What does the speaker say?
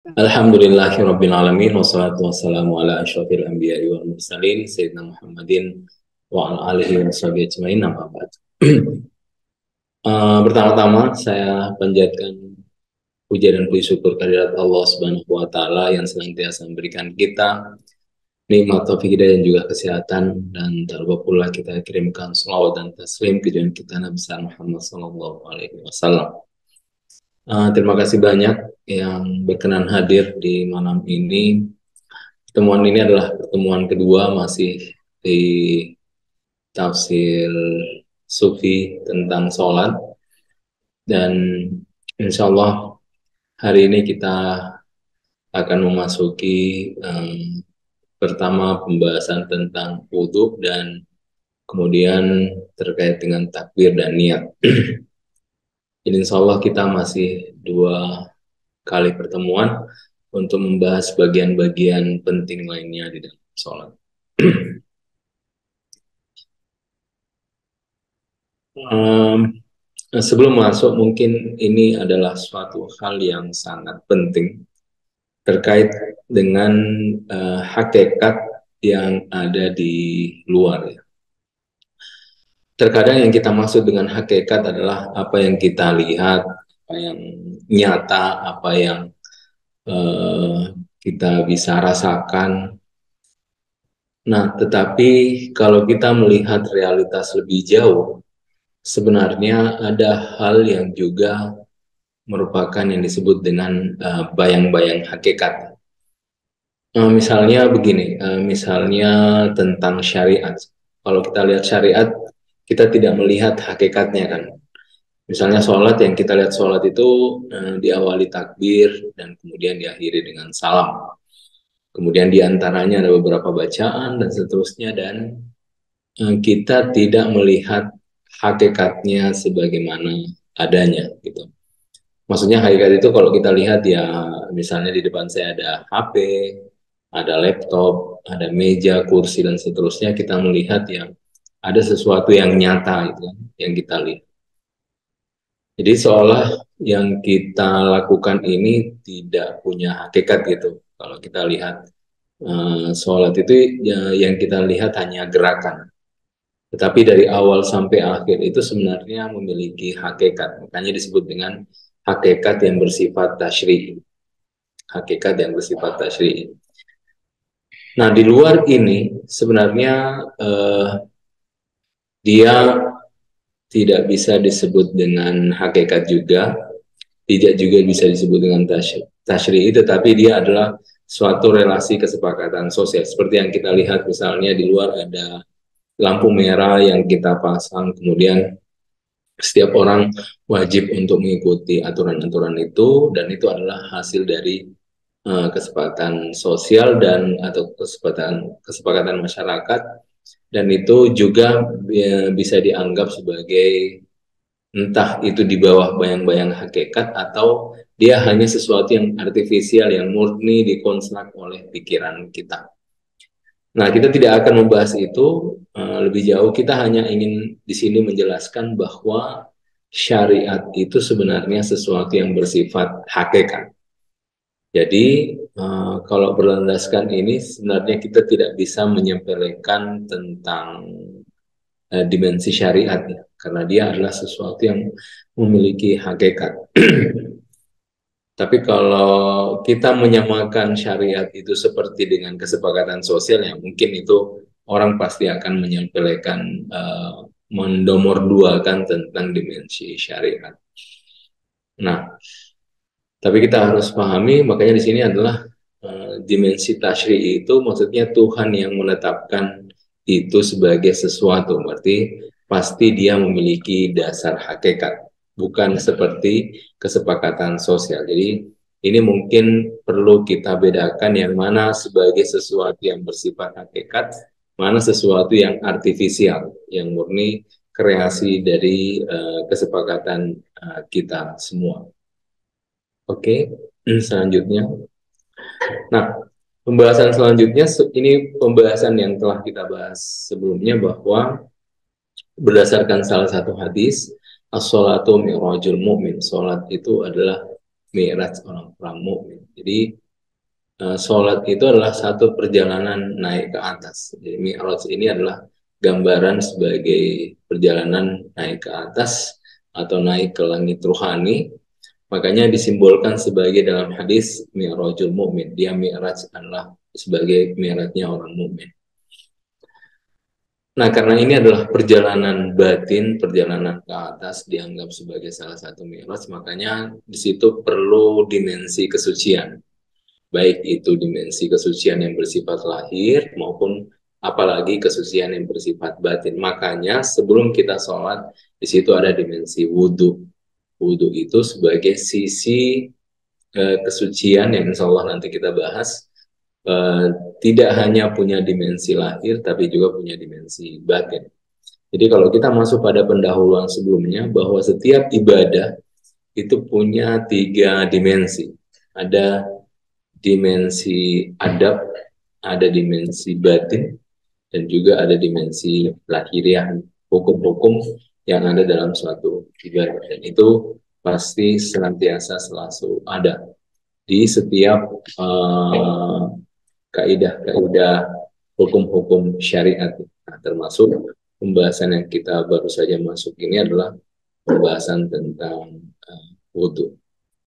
Alhamdulillahirabbil alamin wassalatu wassalamu ala asyrofil anbiya'i wal mursalin sayyidina Muhammadin wa ala alihi washabihi ajmain amma ba'd. Pertama-tama saya panjatkan puja dan puji syukur kehadirat Allah Subhanahu wa taala yang senantiasa memberikan kita nikmat taufik hidayah dan juga kesehatan, dan tak lupa pula kita kirimkan salawat dan taslim ke junjungan kita Nabi besar Muhammad sallallahu alaihi wasallam. Terima kasih banyak yang berkenan hadir di malam ini. Pertemuan ini adalah pertemuan kedua masih di tafsir sufi tentang sholat, dan insya Allah hari ini kita akan memasuki pertama pembahasan tentang wudhu dan kemudian terkait dengan takbir dan niat. Jadi insya Allah kita masih dua kali pertemuan untuk membahas bagian-bagian penting lainnya di dalam sholat. Um, Sebelum masuk, mungkin ini adalah suatu hal yang sangat penting terkait dengan hakikat yang ada di luar. Ya. Terkadang yang kita maksud dengan hakikat adalah apa yang kita lihat, apa yang nyata, apa yang kita bisa rasakan. Nah, tetapi kalau kita melihat realitas lebih jauh, sebenarnya ada hal yang juga merupakan yang disebut dengan bayang-bayang hakikat. Misalnya begini, misalnya tentang syariat. Kalau kita lihat syariat, kita tidak melihat hakikatnya kan. Misalnya sholat, yang kita lihat sholat itu diawali takbir dan kemudian diakhiri dengan salam. Kemudian diantaranya ada beberapa bacaan dan seterusnya, dan kita tidak melihat hakikatnya sebagaimana adanya gitu. Maksudnya hakikat itu kalau kita lihat ya, misalnya di depan saya ada HP, ada laptop, ada meja, kursi, dan seterusnya, kita melihat yang ada sesuatu yang nyata itu yang kita lihat. Jadi seolah yang kita lakukan ini tidak punya hakikat gitu. Kalau kita lihat sholat itu ya, yang kita lihat hanya gerakan. Tetapi dari awal sampai akhir itu sebenarnya memiliki hakikat. Makanya disebut dengan hakikat yang bersifat tasyri'i. Hakikat yang bersifat tasyri'i. Nah, di luar ini sebenarnya dia tidak bisa disebut dengan hakikat juga, tidak juga bisa disebut dengan tasyri'i, tetapi dia adalah suatu relasi kesepakatan sosial. Seperti yang kita lihat misalnya di luar ada lampu merah yang kita pasang, kemudian setiap orang wajib untuk mengikuti aturan-aturan itu, dan itu adalah hasil dari kesepakatan sosial dan atau kesepakatan masyarakat, dan itu juga bisa dianggap sebagai entah itu di bawah bayang-bayang hakikat atau dia hanya sesuatu yang artifisial yang murni dikonstruk oleh pikiran kita. Nah, kita tidak akan membahas itu lebih jauh. Kita hanya ingin di sini menjelaskan bahwa syariat itu sebenarnya sesuatu yang bersifat hakikat. Jadi, kalau berlandaskan ini, sebenarnya kita tidak bisa menyepelekan tentang dimensi syariat, ya, karena dia adalah sesuatu yang memiliki hakikat. Tapi kalau kita menyamakan syariat itu seperti dengan kesepakatan sosial, ya mungkin itu orang pasti akan menyepelekan, mendomorduakan tentang dimensi syariat. Nah, tapi kita harus pahami, makanya di sini adalah dimensi tasyri' itu maksudnya Tuhan yang menetapkan itu sebagai sesuatu, berarti pasti dia memiliki dasar hakikat, bukan seperti kesepakatan sosial. Jadi ini mungkin perlu kita bedakan yang mana sebagai sesuatu yang bersifat hakikat, mana sesuatu yang artifisial, yang murni kreasi dari kesepakatan kita semua. Oke, selanjutnya. Nah, pembahasan selanjutnya ini pembahasan yang telah kita bahas sebelumnya, bahwa berdasarkan salah satu hadis, as-sholatu mi'rajul mu'min, sholat itu adalah mi'raj orang-orang mukmin. Jadi sholat itu adalah satu perjalanan naik ke atas. Jadi mi'raj ini adalah gambaran sebagai perjalanan naik ke atas atau naik ke langit ruhani. Makanya disimbolkan sebagai dalam hadis mi'rajul mukmin. Dia mi'raj adalah sebagai mi'rajnya orang mukmin. Nah, karena ini adalah perjalanan batin, perjalanan ke atas dianggap sebagai salah satu mi'raj, makanya di situ perlu dimensi kesucian. Baik itu dimensi kesucian yang bersifat lahir maupun apalagi kesucian yang bersifat batin. Makanya sebelum kita sholat, di situ ada dimensi wudhu. Wudhu itu sebagai sisi kesucian yang insya Allah nanti kita bahas, tidak hanya punya dimensi lahir, tapi juga punya dimensi batin. Jadi kalau kita masuk pada pendahuluan sebelumnya, bahwa setiap ibadah itu punya 3 dimensi. Ada dimensi adab, ada dimensi batin, dan juga ada dimensi lahiriah, hukum-hukum yang ada dalam suatu ibadah. Dan itu pasti senantiasa selalu ada di setiap kaidah-kaidah hukum-hukum syariat. Nah, termasuk pembahasan yang kita baru saja masuk ini adalah pembahasan tentang wudhu.